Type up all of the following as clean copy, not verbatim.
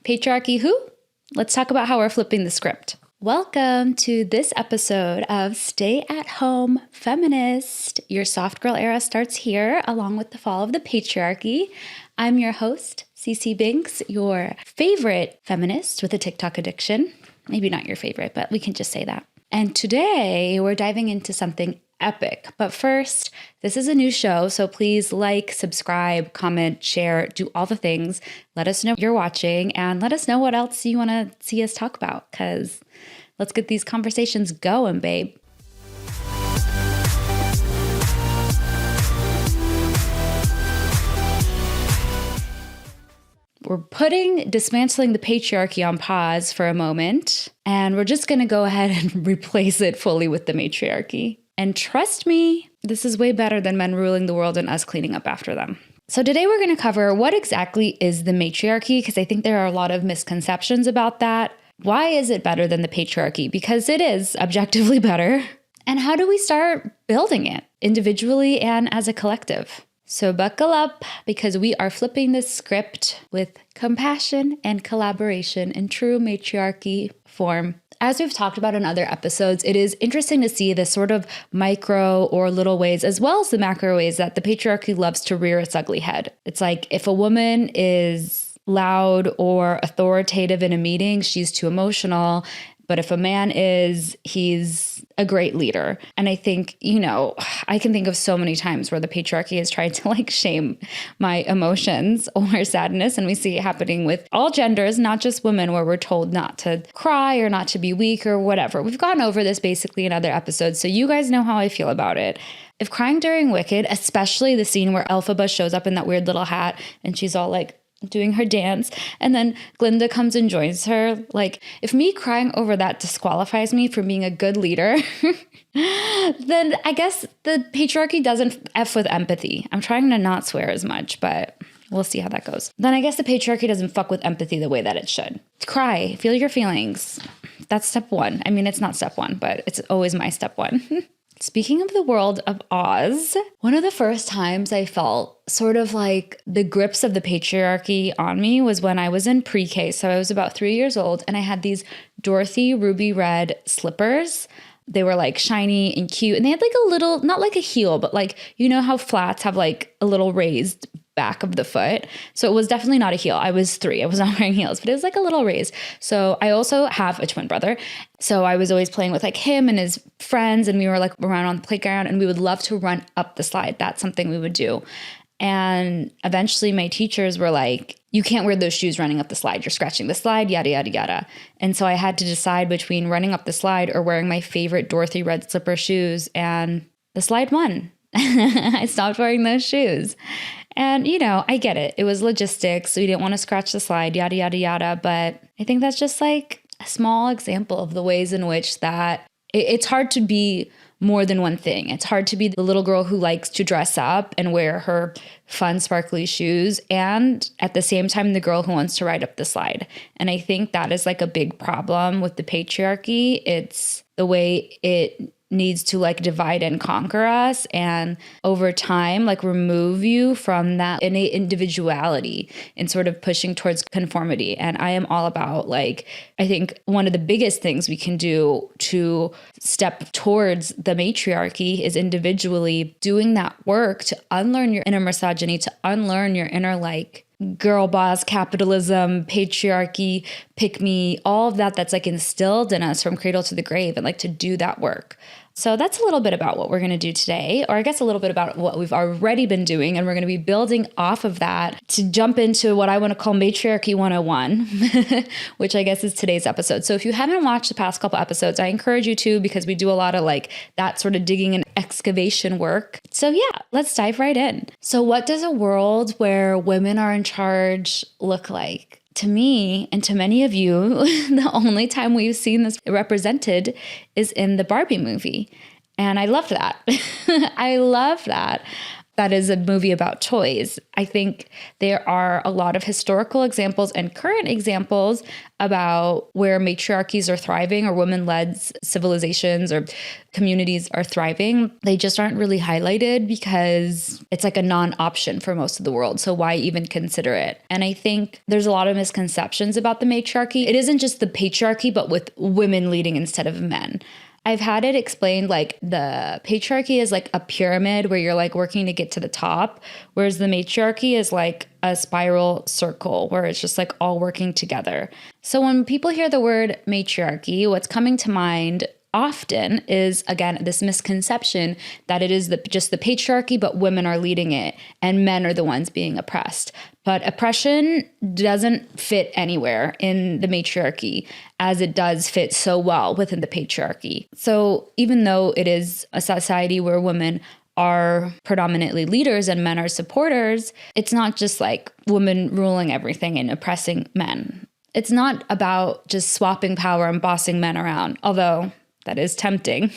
Patriarchy who? Let's talk about how we're flipping the script. Welcome to this episode of Stay at Home Feminist. Your soft girl era starts here, along with the fall of the patriarchy. I'm your host, Binx, your favorite feminist with a TikTok addiction. Maybe not your favorite, but we can just say that. And today we're diving into something epic. But first, this is a new show, so please like, subscribe, comment, share, do all the things. Let us know you're watching and let us know what else you want to see us talk about, because let's get these conversations going, babe. We're putting dismantling the patriarchy on pause for a moment, and we're just going to go ahead and replace it fully with the matriarchy. And trust me, this is way better than men ruling the world and us cleaning up after them. So today we're going to cover what exactly is the matriarchy, because I think there are a lot of misconceptions about that. Why is it better than the patriarchy? Because it is objectively better. And how do we start building it individually and as a collective? So buckle up, because we are flipping this script with compassion and collaboration in true matriarchy form. As we've talked about in other episodes, it is interesting to see the sort of micro or little ways, as well as the macro ways, that the patriarchy loves to rear its ugly head. It's like if a woman is loud or authoritative in a meeting, she's too emotional. But if a man is, he's a great leader. And I think, I can think of so many times where the patriarchy has tried to shame my emotions or sadness. And we see it happening with all genders, not just women, where we're told not to cry or not to be weak or whatever. We've gone over this basically in other episodes, so you guys know how I feel about it. If crying during Wicked, especially the scene where Elphaba shows up in that weird little hat and she's all doing her dance, and then Glinda comes and joins her. If me crying over that disqualifies me from being a good leader, then I guess the patriarchy doesn't F with empathy. I'm trying to not swear as much, but we'll see how that goes. Then I guess the patriarchy doesn't fuck with empathy the way that it should. Cry, feel your feelings. That's step one. I mean, it's not step one, but it's always my step one. Speaking of the world of Oz, one of the first times I felt sort of the grips of the patriarchy on me was when I was in pre-K. So I was about 3 years old, and I had these Dorothy ruby red slippers. They were shiny and cute, and they had a little, not like a heel, but how flats have a little raised back of the foot. So it was definitely not a heel. I was 3. I was not wearing heels, but it was a little raise. So I also have a twin brother. So I was always playing with him and his friends, and we were around on the playground, and we would love to run up the slide. That's something we would do. And eventually my teachers were you can't wear those shoes running up the slide. You're scratching the slide, yada, yada, yada. And so I had to decide between running up the slide or wearing my favorite Dorothy red slipper shoes, and the slide won. I stopped wearing those shoes. And, I get it. It was logistics. We didn't want to scratch the slide, yada, yada, yada. But I think that's just a small example of the ways in which that it's hard to be more than one thing. It's hard to be the little girl who likes to dress up and wear her fun, sparkly shoes, and at the same time, the girl who wants to ride up the slide. And I think that is a big problem with the patriarchy. It's the way it needs to divide and conquer us, and over time remove you from that innate individuality and sort of pushing towards conformity. And I am all about I think one of the biggest things we can do to step towards the matriarchy is individually doing that work to unlearn your inner misogyny, to unlearn your inner girl boss, capitalism, patriarchy, pick me, all of that's instilled in us from cradle to the grave, and to do that work. So that's a little bit about what we're going to do today, or I guess a little bit about what we've already been doing. And we're going to be building off of that to jump into what I want to call Matriarchy 101, which I guess is today's episode. So if you haven't watched the past couple episodes, I encourage you to, because we do a lot of that sort of digging and excavation work. So yeah, let's dive right in. So what does a world where women are in charge look like? To me, and to many of you, the only time we've seen this represented is in the Barbie movie. And I love that. I love that. that is a movie about toys. I think there are a lot of historical examples and current examples about where matriarchies are thriving or women-led civilizations or communities are thriving. They just aren't really highlighted because it's like a non-option for most of the world. So why even consider it? And I think there's a lot of misconceptions about the matriarchy. It isn't just the patriarchy, but with women leading instead of men. I've had it explained like the patriarchy is like a pyramid where you're like working to get to the top, whereas the matriarchy is like a spiral circle where it's just like all working together. So when people hear the word matriarchy, what's coming to mind often is, again, this misconception that it is just the patriarchy, but women are leading it and men are the ones being oppressed. But oppression doesn't fit anywhere in the matriarchy as it does fit so well within the patriarchy. So even though it is a society where women are predominantly leaders and men are supporters, it's not just like women ruling everything and oppressing men. It's not about just swapping power and bossing men around, although that is tempting.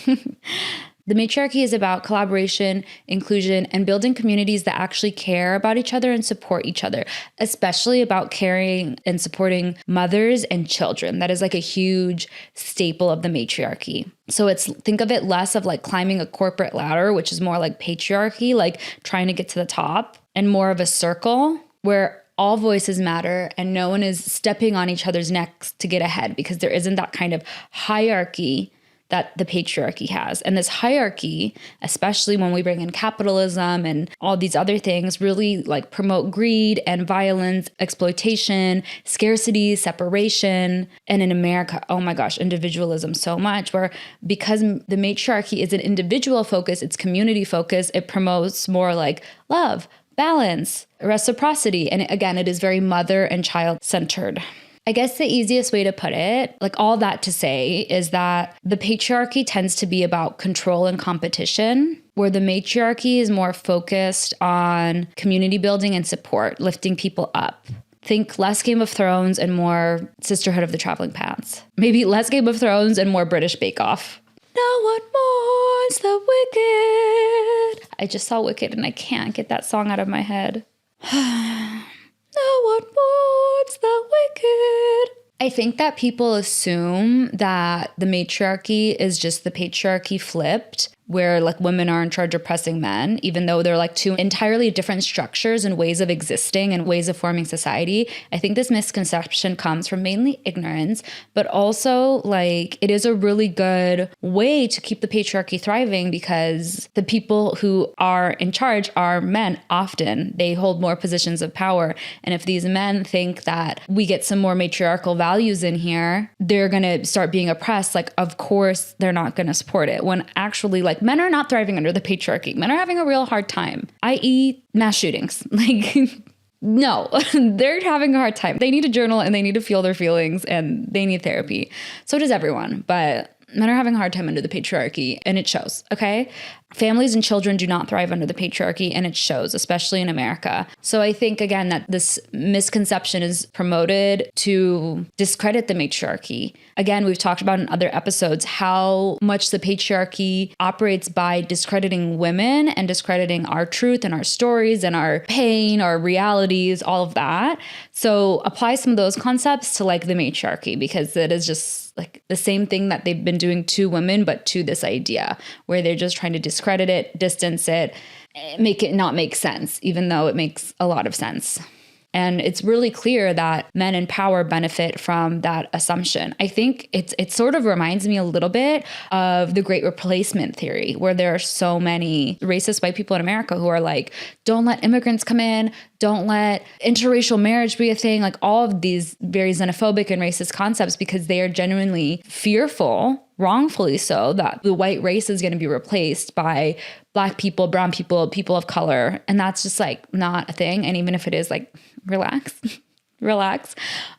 The matriarchy is about collaboration, inclusion, and building communities that actually care about each other and support each other, especially about caring and supporting mothers and children. That is like a huge staple of the matriarchy. So think of it less of like climbing a corporate ladder, which is more like patriarchy, like trying to get to the top, and more of a circle where all voices matter and no one is stepping on each other's necks to get ahead, because there isn't that kind of hierarchy that the patriarchy has. And this hierarchy, especially when we bring in capitalism and all these other things, really like promote greed and violence, exploitation, scarcity, separation. And in America, oh my gosh, individualism so much, where because the matriarchy is an individual focus, it's community focus, it promotes more like love, balance, reciprocity. And again, it is very mother and child centered. I guess the easiest way to put it, like all that to say, is that the patriarchy tends to be about control and competition, where the matriarchy is more focused on community building and support, lifting people up. Think less Game of Thrones and more Sisterhood of the Traveling Pants. Maybe less Game of Thrones and more British Bake Off. No one mourns the wicked. I just saw Wicked and I can't get that song out of my head. No one mourns the wicked. I think that people assume that the matriarchy is just the patriarchy flipped, where like women are in charge of oppressing men, even though they're like two entirely different structures and ways of existing and ways of forming society. I think this misconception comes from mainly ignorance, but also like it is a really good way to keep the patriarchy thriving, because the people who are in charge are men often. They hold more positions of power. And if these men think that we get some more matriarchal values in here, they're going to start being oppressed. Like, of course, they're not going to support it, when actually like men are not thriving under the patriarchy. Men are having a real hard time, i.e. mass shootings. Like, no, they're having a hard time. They need to journal and they need to feel their feelings and they need therapy. So does everyone. But men are having a hard time under the patriarchy, and it shows, okay? Families and children do not thrive under the patriarchy, and it shows, especially in America. So I think, again, that this misconception is promoted to discredit the matriarchy. Again, we've talked about in other episodes how much the patriarchy operates by discrediting women and discrediting our truth and our stories and our pain, our realities, all of that. So apply some of those concepts to like the matriarchy, because it is just like the same thing that they've been doing to women, but to this idea where they're just trying to discredit it, distance it, make it not make sense, even though it makes a lot of sense. And it's really clear that men in power benefit from that assumption. I think it sort of reminds me a little bit of the Great Replacement theory, where there are so many racist white people in America who are like, don't let immigrants come in, don't let interracial marriage be a thing, like all of these very xenophobic and racist concepts, because they are genuinely fearful, wrongfully so, that the white race is going to be replaced by Black people, brown people, people of color. And that's just like not a thing. And even if it is, like, relax. relax.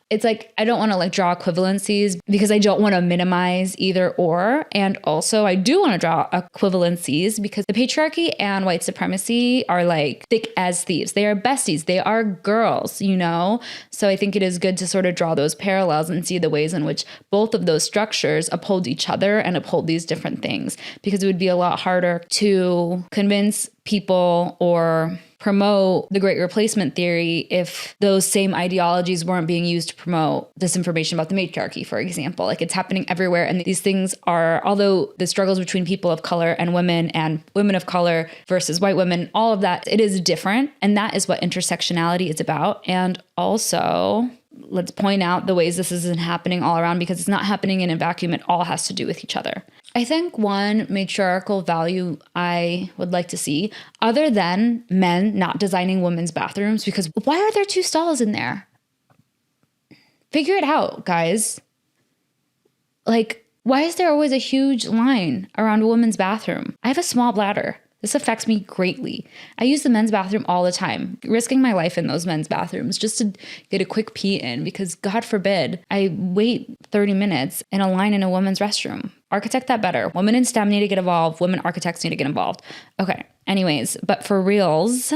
It's like, I don't want to like draw equivalencies because I don't want to minimize either or. And also I do want to draw equivalencies because the patriarchy and white supremacy are like thick as thieves. They are besties. They are girls, you know? So I think it is good to sort of draw those parallels and see the ways in which both of those structures uphold each other and uphold these different things, because it would be a lot harder to convince people or promote the great replacement theory if those same ideologies weren't being used to promote disinformation about the matriarchy, for example. Like, it's happening everywhere. And these things are, although the struggles between people of color and women of color versus white women, all of that, it is different. And that is what intersectionality is about. And also, let's point out the ways this isn't happening all around, because it's not happening in a vacuum. It all has to do with each other. I think one matriarchal value I would like to see, other than men not designing women's bathrooms, because why are there 2 stalls in there? Figure it out, guys. Like, why is there always a huge line around a woman's bathroom? I have a small bladder. This affects me greatly. I use the men's bathroom all the time, risking my life in those men's bathrooms just to get a quick pee in, because God forbid I wait 30 minutes in a line in a woman's restroom. Architect that better. Women in STEM need to get involved. Women architects need to get involved. Okay. Anyways, but for reals,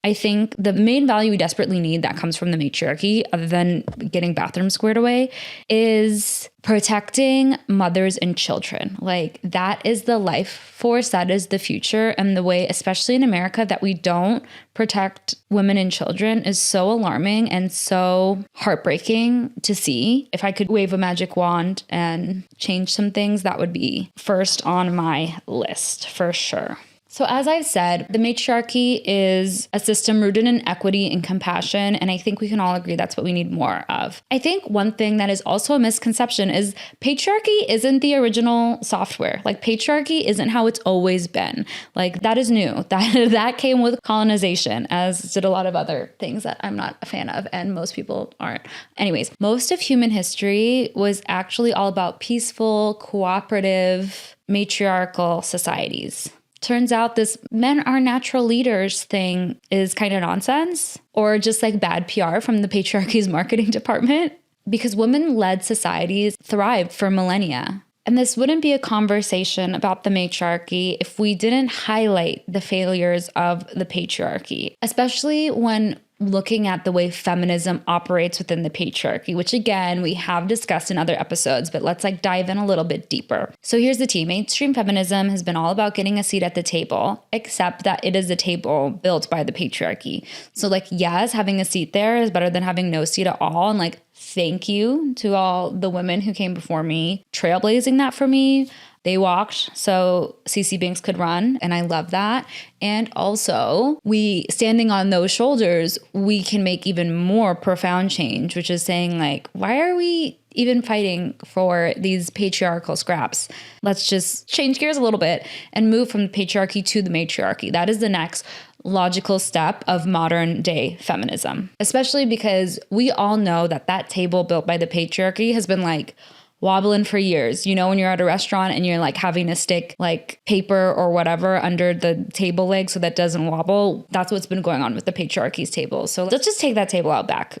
I think the main value we desperately need that comes from the matriarchy, other than getting bathrooms squared away, is protecting mothers and children. Like, that is the life force, that is the future. And the way, especially in America, that we don't protect women and children is so alarming and so heartbreaking to see. If I could wave a magic wand and change some things, that would be first on my list for sure. So as I've said, the matriarchy is a system rooted in equity and compassion, and I think we can all agree that's what we need more of. I think one thing that is also a misconception is patriarchy isn't the original software. Like, patriarchy isn't how it's always been. Like, that is new. That came with colonization, as did a lot of other things that I'm not a fan of, and most people aren't. Anyways, most of human history was actually all about peaceful, cooperative, matriarchal societies. Turns out this men are natural leaders thing is kind of nonsense, or just like bad PR from the patriarchy's marketing department, because women-led societies thrived for millennia. And this wouldn't be a conversation about the matriarchy if we didn't highlight the failures of the patriarchy, especially when looking at the way feminism operates within the patriarchy, which again, we have discussed in other episodes, but let's like dive in a little bit deeper. So here's the tea. Mainstream feminism has been all about getting a seat at the table, except that it is a table built by the patriarchy. So like, yes, having a seat there is better than having no seat at all. And like, thank you to all the women who came before me, trailblazing that for me. They walked so Binx could run, and I love that. And also, we standing on those shoulders, we can make even more profound change, which is saying like, why are we even fighting for these patriarchal scraps? Let's just change gears a little bit and move from the patriarchy to the matriarchy. That is the next logical step of modern day feminism, especially because we all know that that table built by the patriarchy has been like wobbling for years. You know, when you're at a restaurant and you're like having to stick like paper or whatever under the table leg so that doesn't wobble, that's what's been going on with the patriarchy's table. So let's just take that table out back.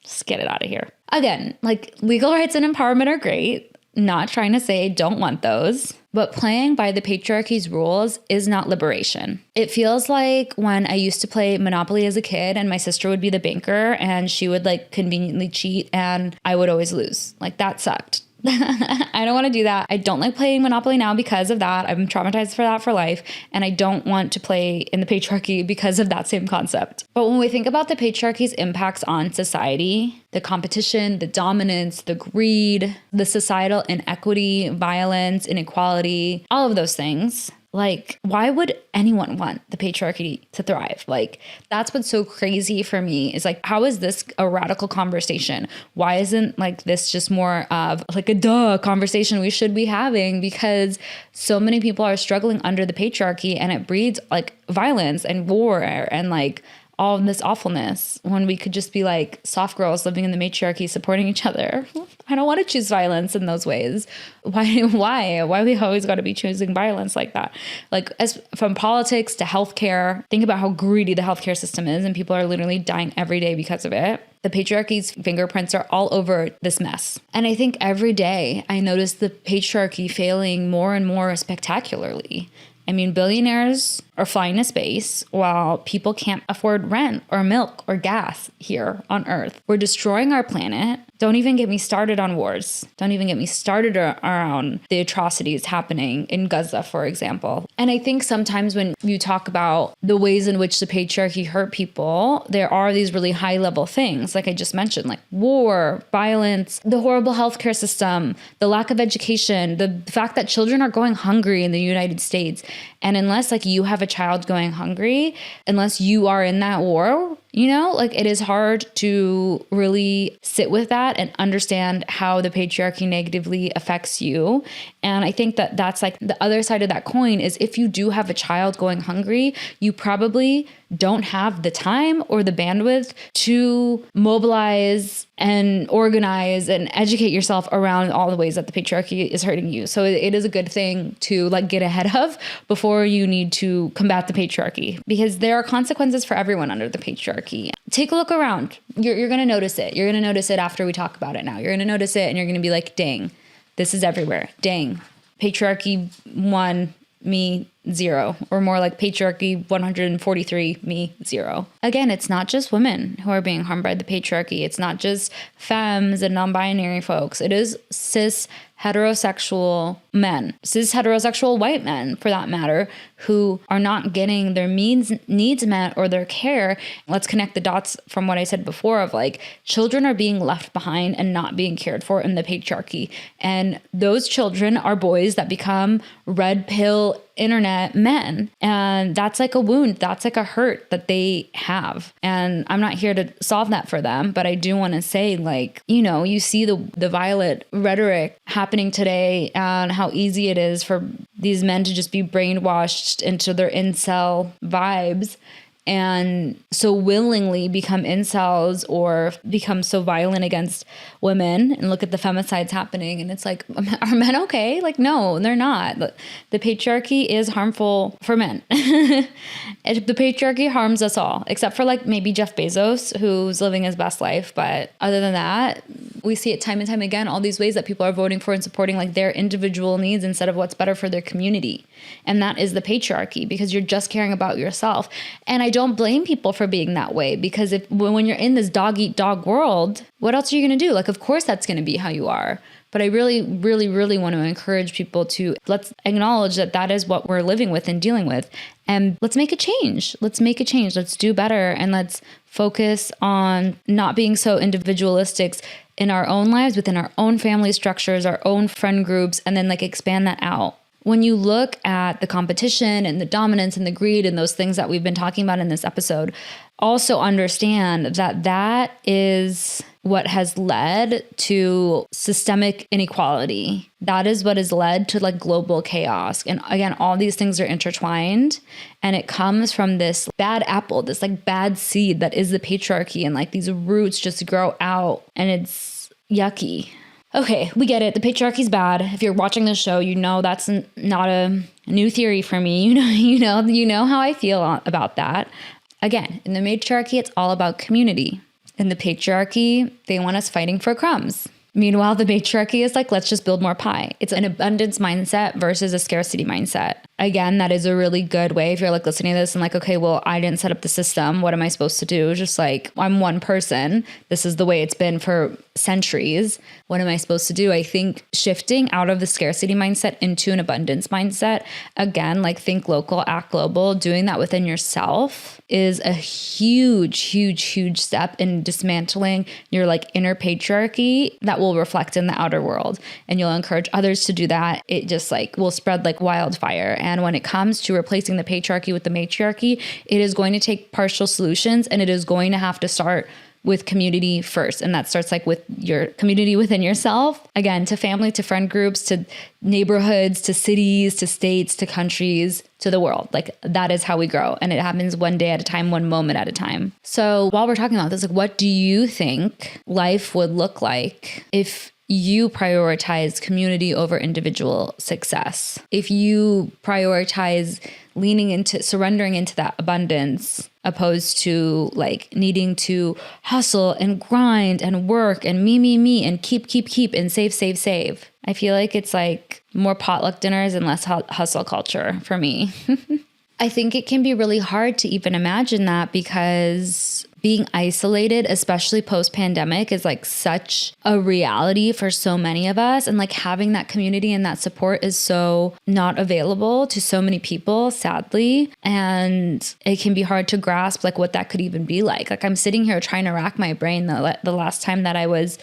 Just get it out of here. Again, like, legal rights and empowerment are great. Not trying to say I don't want those, but playing by the patriarchy's rules is not liberation. It feels like when I used to play Monopoly as a kid and my sister would be the banker and she would like conveniently cheat and I would always lose. Like, that sucked. I don't want to do that. I don't like playing Monopoly now because of that. I'm traumatized for that for life. And I don't want to play in the patriarchy because of that same concept. But when we think about the patriarchy's impacts on society, the competition, the dominance, the greed, the societal inequity, violence, inequality, all of those things, like, why would anyone want the patriarchy to thrive? Like, that's what's so crazy for me is like, how is this a radical conversation? Why isn't like this just more of like a conversation we should be having? Because so many people are struggling under the patriarchy and it breeds like violence and war and like all of this awfulness when we could just be like soft girls living in the matriarchy, supporting each other. I don't want to choose violence in those ways. Why we always got to be choosing violence like that? Like, as from politics to healthcare, think about how greedy the healthcare system is, and people are literally dying every day because of it. The patriarchy's fingerprints are all over this mess. And I think every day I notice the patriarchy failing more and more spectacularly. I mean, billionaires are flying to space while people can't afford rent or milk or gas here on Earth. We're destroying our planet. Don't even get me started on wars. Don't even get me started around the atrocities happening in Gaza, for example. And I think sometimes when you talk about the ways in which the patriarchy hurt people, there are these really high level things, like I just mentioned, like war, violence, the horrible healthcare system, the lack of education, the fact that children are going hungry in the United States. And unless like you have a child going hungry, unless you are in that war, you know, like it is hard to really sit with that and understand how the patriarchy negatively affects you. And I think that that's like the other side of that coin is if you do have a child going hungry, you probably don't have the time or the bandwidth to mobilize and organize and educate yourself around all the ways that the patriarchy is hurting you. So it is a good thing to like get ahead of before you need to combat the patriarchy, because there are consequences for everyone under the patriarchy. Take a look around. You're going to notice it. You're going to notice it after we talk about it now. You're going to notice it and you're going to be like, dang, this is everywhere. Dang, patriarchy 1, me 0, or more like patriarchy 143, me 0. Again, it's not just women who are being harmed by the patriarchy. It's not just femmes and non-binary folks. It is cis heterosexual men, cis heterosexual white men for that matter, who are not getting their needs met or their care. Let's connect the dots from what I said before of like children are being left behind and not being cared for in the patriarchy. And those children are boys that become red pill internet men. And that's like a wound. That's like a hurt that they have. And I'm not here to solve that for them, but I do want to say, like, you know, you see the violent rhetoric happening today and how easy it is for these men to just be brainwashed into their incel vibes and so willingly become incels or become so violent against women. And look at the femicides happening. And it's like, are men okay? Like, no, they're not. The patriarchy is harmful for men. The patriarchy harms us all, except for like maybe Jeff Bezos, who's living his best life. But other than that, we see it time and time again, all these ways that people are voting for and supporting like their individual needs instead of what's better for their community. And that is the patriarchy, because you're just caring about yourself. And I don't blame people for being that way, because when you're in this dog eat dog world, what else are you going to do? Like, of course that's going to be how you are. But I really, really, really want to encourage people to let's acknowledge that that is what we're living with and dealing with. And let's make a change. Let's make a change. Let's do better. And let's focus on not being so individualistic in our own lives, within our own family structures, our own friend groups, and then like expand that out. When you look at the competition and the dominance and the greed and those things that we've been talking about in this episode, also understand that that is what has led to systemic inequality. That is what has led to like global chaos. And again, all these things are intertwined, and it comes from this bad apple, this like bad seed that is the patriarchy, and like these roots just grow out, and it's yucky. Okay, we get it. The patriarchy's bad. If you're watching this show, you know that's not a new theory for me. You know how I feel about that. Again, in the matriarchy, it's all about community. In the patriarchy, they want us fighting for crumbs. Meanwhile, the matriarchy is like, let's just build more pie. It's an abundance mindset versus a scarcity mindset. Again, that is a really good way if you're like listening to this and like, okay, well, I didn't set up the system. What am I supposed to do? Just like, I'm one person. This is the way it's been for centuries. What am I supposed to do? I think shifting out of the scarcity mindset into an abundance mindset, again, like think local, act global, doing that within yourself is a huge, huge, huge step in dismantling your like inner patriarchy that will reflect in the outer world. And you'll encourage others to do that. It just like will spread like wildfire. And when it comes to replacing the patriarchy with the matriarchy, it is going to take partial solutions, and it is going to have to start with community first. And that starts like with your community within yourself, again, to family, to friend groups, to neighborhoods, to cities, to states, to countries, to the world. Like that is how we grow. And it happens one day at a time, one moment at a time. So while we're talking about this, like, what do you think life would look like if you prioritize community over individual success? If you prioritize surrendering into that abundance, opposed to like needing to hustle and grind and work and me, and keep and save. I feel like it's like more potluck dinners and less hustle culture for me. I think it can be really hard to even imagine that, because being isolated, especially post-pandemic, is like such a reality for so many of us. And like having that community and that support is so not available to so many people, sadly. And it can be hard to grasp like what that could even be like. Like I'm sitting here trying to rack my brain the last time that I was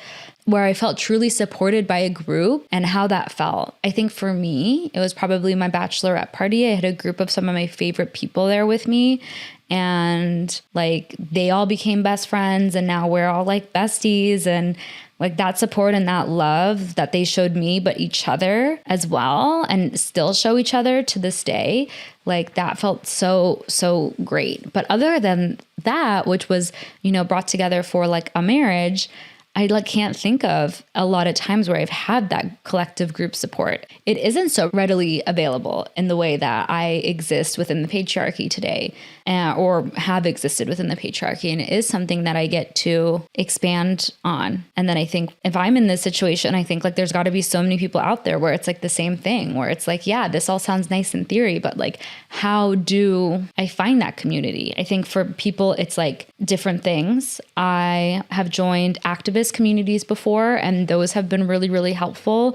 where I felt truly supported by a group and how that felt. I think for me, it was probably my bachelorette party. I had a group of some of my favorite people there with me. And like they all became best friends, and now we're all like besties, and like that support and that love that they showed me, but each other as well, and still show each other to this day. Like that felt so great. But other than that, which was, brought together for like a marriage, I like can't think of a lot of times where I've had that collective group support. It isn't so readily available in the way that I exist within the patriarchy today, or have existed within the patriarchy. And it is something that I get to expand on. And then I think if I'm in this situation, I think like there's got to be so many people out there where it's like the same thing, where it's like, yeah, this all sounds nice in theory, but like, how do I find that community? I think for people, it's like different things. I have joined activist communities before, and those have been really, really helpful.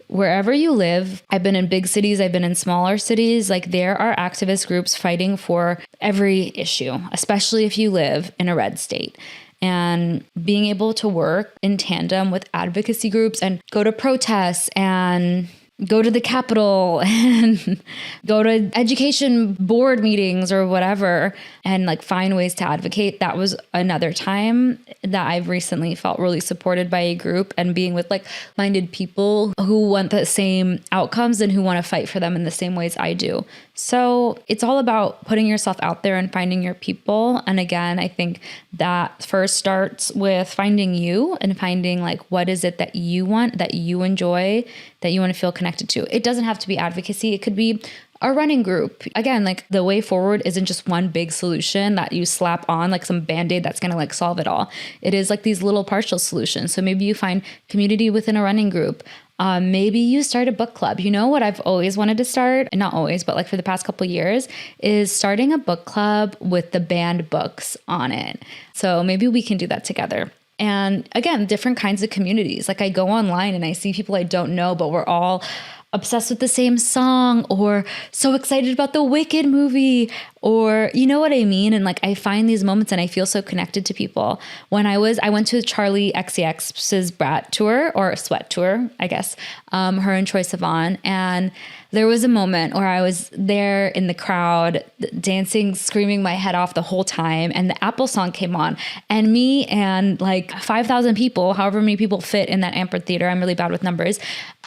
Wherever you live, I've been in big cities, I've been in smaller cities, like there are activist groups fighting for every issue, especially if you live in a red state. And being able to work in tandem with advocacy groups and go to protests and go to the Capitol and go to education board meetings or whatever, and like find ways to advocate. That was another time that I've recently felt really supported by a group, and being with like-minded people who want the same outcomes and who want to fight for them in the same ways I do. So it's all about putting yourself out there and finding your people. And again, I think that first starts with finding you and finding like, what is it that you want, that you enjoy, that you want to feel connected to. It doesn't have to be advocacy. It could be a running group. Again, like the way forward isn't just one big solution that you slap on like some band-aid that's going to like solve it all. It is like these little partial solutions. So maybe you find community within a running group. Maybe you start a book club. You know what I've always wanted to start, not always, but like for the past couple of years, is starting a book club with the banned books on it. So maybe we can do that together. And again, different kinds of communities. Like I go online and I see people I don't know, but we're all obsessed with the same song, or so excited about the Wicked movie, or you know what I mean? And like I find these moments and I feel so connected to people. I went to Charlie XCX's Brat tour, or Sweat tour, I guess, her and Troye Sivan. And there was a moment where I was there in the crowd dancing, screaming my head off the whole time. And the Apple song came on, and me and like 5,000 people, however many people fit in that amphitheater, I'm really bad with numbers,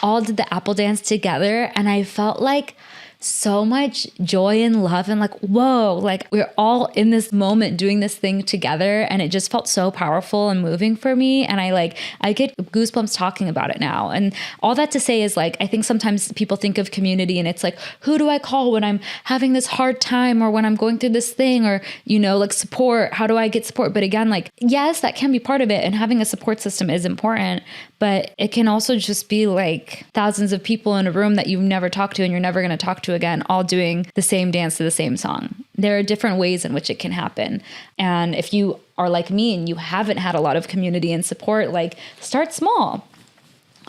all did the Apple dance together. And I felt like so much joy and love, and like, whoa, like we're all in this moment doing this thing together. And it just felt so powerful and moving for me. And I get goosebumps talking about it now. And all that to say is like, I think sometimes people think of community and it's like, who do I call when I'm having this hard time, or when I'm going through this thing, or, like support, how do I get support? But again, like, yes, that can be part of it. And having a support system is important, but it can also just be like thousands of people in a room that you've never talked to and you're never going to talk to again, all doing the same dance to the same song. There are different ways in which it can happen. And if you are like me and you haven't had a lot of community and support, like start small.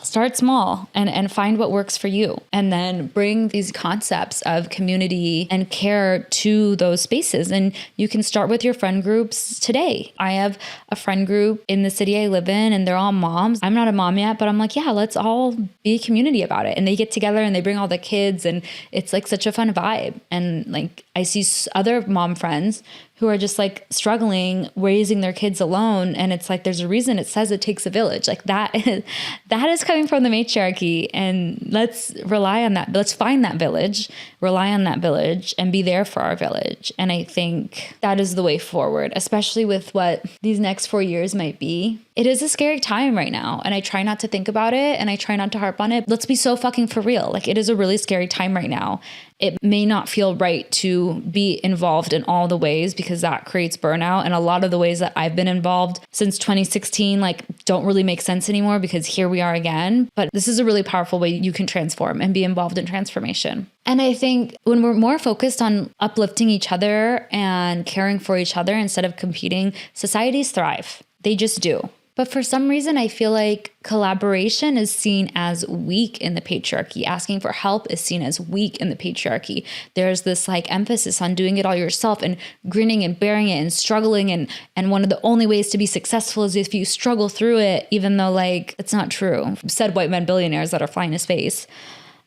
Start small and find what works for you, and then bring these concepts of community and care to those spaces. And you can start with your friend groups today. I have a friend group in the city I live in, and they're all moms. I'm not a mom yet, but I'm like, yeah, let's all be a community about it. And they get together and they bring all the kids, and it's like such a fun vibe. And like I see other mom friends who are just like struggling, raising their kids alone. And it's like, there's a reason it says it takes a village. Like that is coming from the matriarchy. And let's rely on that. Let's find that village, rely on that village, and be there for our village. And I think that is the way forward, especially with what these next 4 years might be. It is a scary time right now. And I try not to think about it and I try not to harp on it. Let's be so fucking for real. Like, it is a really scary time right now. It may not feel right to be involved in all the ways because that creates burnout. And a lot of the ways that I've been involved since 2016, like, don't really make sense anymore because here we are again. But this is a really powerful way you can transform and be involved in transformation. And I think when we're more focused on uplifting each other and caring for each other instead of competing, societies thrive. They just do. But for some reason, I feel like collaboration is seen as weak in the patriarchy. Asking for help is seen as weak in the patriarchy. There's this like emphasis on doing it all yourself and grinning and bearing it and struggling. And one of the only ways to be successful is if you struggle through it, even though like it's not true. Said white men billionaires that are flying to space.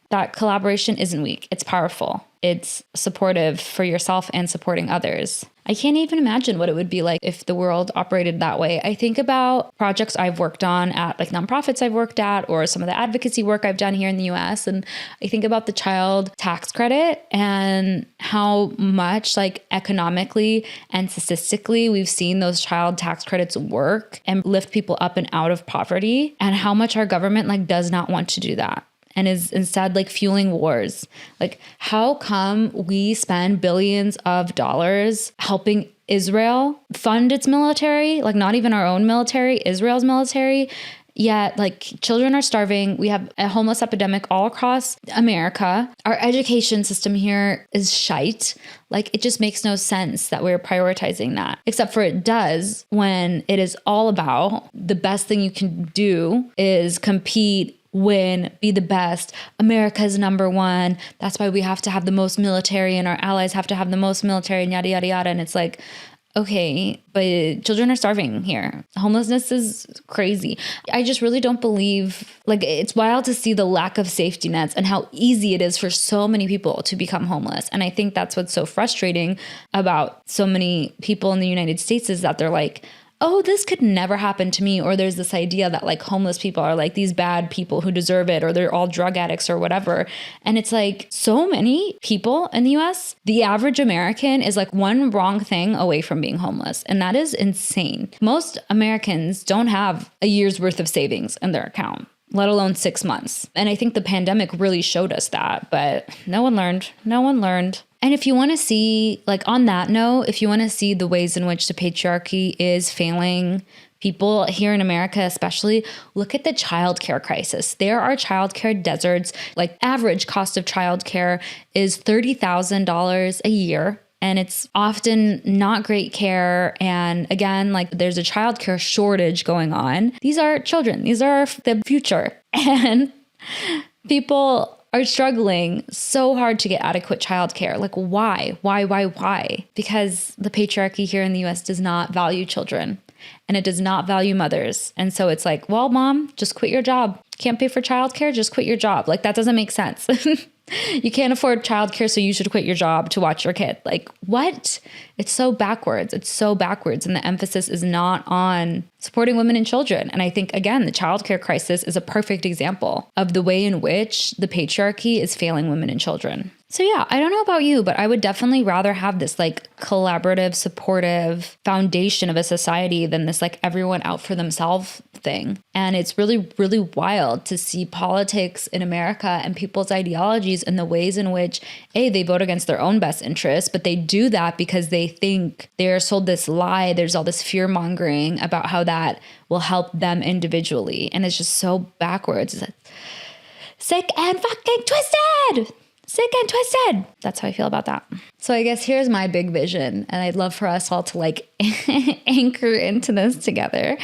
That collaboration isn't weak. It's powerful. It's supportive for yourself and supporting others. I can't even imagine what it would be like if the world operated that way. I think about projects I've worked on at like nonprofits I've worked at or some of the advocacy work I've done here in the US. And I think about the child tax credit and how much like economically and statistically we've seen those child tax credits work and lift people up and out of poverty, and how much our government like does not want to do that and is instead like fueling wars. Like, how come we spend billions of dollars helping Israel fund its military, like not even our own military, Israel's military, yet like children are starving. We have a homeless epidemic all across America. Our education system here is shite. Like, it just makes no sense that we're prioritizing that, except for it does when it is all about the best thing you can do is compete, win, be the best. America's number one. That's why we have to have the most military and our allies have to have the most military and yada, yada, yada. And it's like, okay, but children are starving here. Homelessness is crazy. I just really don't believe, like, it's wild to see the lack of safety nets and how easy it is for so many people to become homeless. And I think that's what's so frustrating about so many people in the United States is that they're like, oh, this could never happen to me. Or there's this idea that like homeless people are like these bad people who deserve it, or they're all drug addicts or whatever. And it's like so many people in the US, the average American is like one wrong thing away from being homeless. And that is insane. Most Americans don't have a year's worth of savings in their account, let alone 6 months. And I think the pandemic really showed us that, but no one learned. And if you want to see, like on that note, if you want to see the ways in which the patriarchy is failing people here in America, especially, look at the childcare crisis. There are childcare deserts. Like, average cost of childcare is $30,000 a year. And it's often not great care. And again, like, there's a childcare shortage going on. These are children. These are the future. And people are struggling so hard to get adequate childcare. Like, why? Why? Because the patriarchy here in the US does not value children and it does not value mothers. And so it's like, well, mom, just quit your job. Can't pay for childcare, just quit your job. Like, that doesn't make sense. You can't afford childcare, so you should quit your job to watch your kid. Like, what? It's so backwards. And the emphasis is not on supporting women and children. And I think, again, the childcare crisis is a perfect example of the way in which the patriarchy is failing women and children. So yeah, I don't know about you, but I would definitely rather have this like collaborative, supportive foundation of a society than this like everyone out for themselves thing. And it's really, really wild to see politics in America and people's ideologies and the ways in which, they vote against their own best interests, but they do that because they think they're sold this lie. There's all this fear mongering about how that will help them individually. And it's just so backwards. It's sick and fucking twisted. That's how I feel about that. So I guess here's my big vision. And I'd love for us all to like anchor into this together.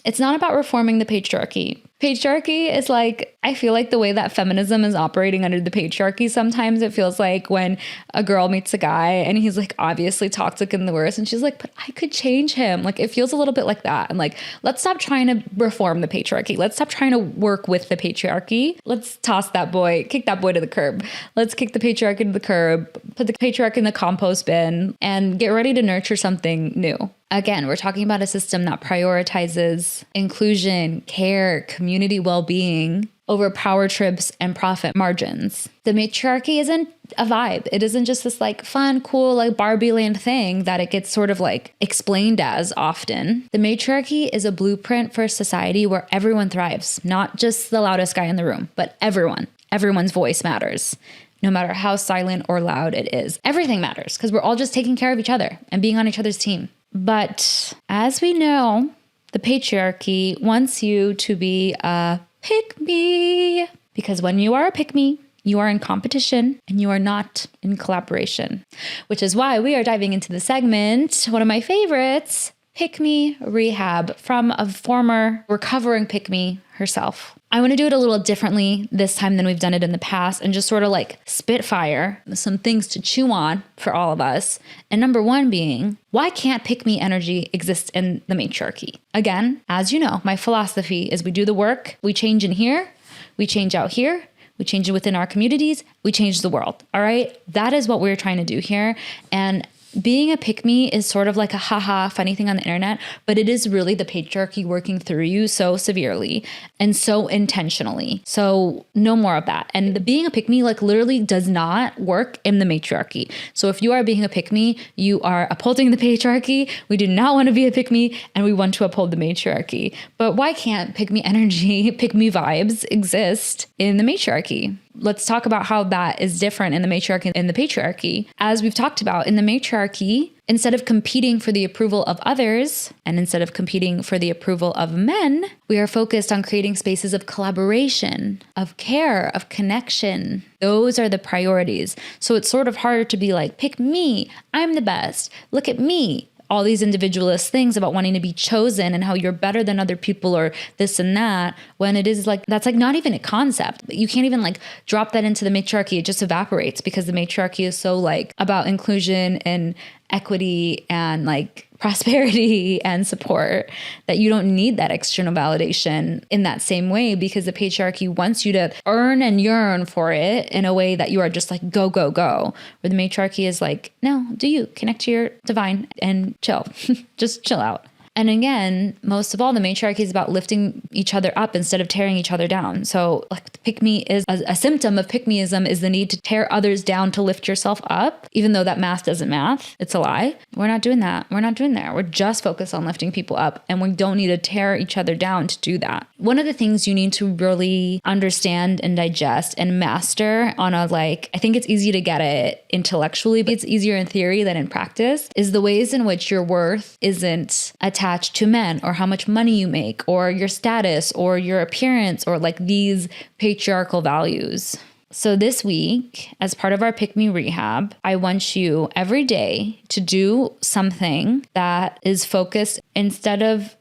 It's not about reforming the patriarchy. Patriarchy is like, I feel like the way that feminism is operating under the patriarchy, sometimes it feels like when a girl meets a guy and he's like obviously toxic and the worst, and she's like, but I could change him. Like, it feels a little bit like that. And like, let's stop trying to reform the patriarchy. Let's stop trying to work with the patriarchy. Let's toss that boy, kick that boy to the curb. Let's kick the patriarchy to the curb, put the patriarchy in the compost bin, and get ready to nurture something new. Again, we're talking about a system that prioritizes inclusion, care, community well-being over power trips and profit margins. The matriarchy isn't a vibe. It isn't just this like fun, cool, like Barbie land thing that it gets sort of like explained as often. The matriarchy is a blueprint for a society where everyone thrives, not just the loudest guy in the room, but everyone. Everyone's voice matters. No matter how silent or loud it is. Everything matters because we're all just taking care of each other and being on each other's team. But as we know, the patriarchy wants you to be a pick-me. Because when you are a pick-me, you are in competition and you are not in collaboration. Which is why we are diving into the segment, one of my favorites, Pick Me Rehab, from a former recovering pick-me herself. I want to do it a little differently this time than we've done it in the past and just sort of like spitfire some things to chew on for all of us. And number one being, why can't pick me energy exist in the matriarchy? Again, as you know, my philosophy is we do the work, we change in here, we change out here, we change it within our communities, we change the world. All right. That is what we're trying to do here. And being a pick-me is sort of like a haha funny thing on the internet, but it is really the patriarchy working through you so severely and so intentionally. So no more of that. And the being a pick-me like literally does not work in the matriarchy. So if you are being a pick-me, you are upholding the patriarchy. We do not want to be a pick-me and we want to uphold the matriarchy. But why can't pick-me energy, pick-me vibes exist in the matriarchy? Let's talk about how that is different in the matriarchy and the patriarchy. As we've talked about in the matriarchy, instead of competing for the approval of others and instead of competing for the approval of men, we are focused on creating spaces of collaboration, of care, of connection. Those are the priorities. So it's sort of harder to be like, pick me, I'm the best, look at me. All these individualist things about wanting to be chosen and how you're better than other people or this and that, when it is like, that's like not even a concept. You can't even like drop that into the matriarchy. It just evaporates because the matriarchy is so like about inclusion and equity and like prosperity and support that you don't need that external validation in that same way because the patriarchy wants you to earn and yearn for it in a way that you are just like go, go, go. Where the matriarchy is like, no, do you connect to your divine and chill, just chill out. And again, most of all, the matriarchy is about lifting each other up instead of tearing each other down. So like pick-me is a symptom of pick-meism is the need to tear others down to lift yourself up, even though that math doesn't math. It's a lie. We're not doing that. We're not doing that. We're just focused on lifting people up and we don't need to tear each other down to do that. One of the things you need to really understand and digest and master on a like, I think it's easy to get it intellectually, but it's easier in theory than in practice, is the ways in which your worth isn't attached to men or how much money you make or your status or your appearance or like these patriarchal values. So this week, as part of our Pick Me Rehab, I want you every day to do something that is focused. Instead of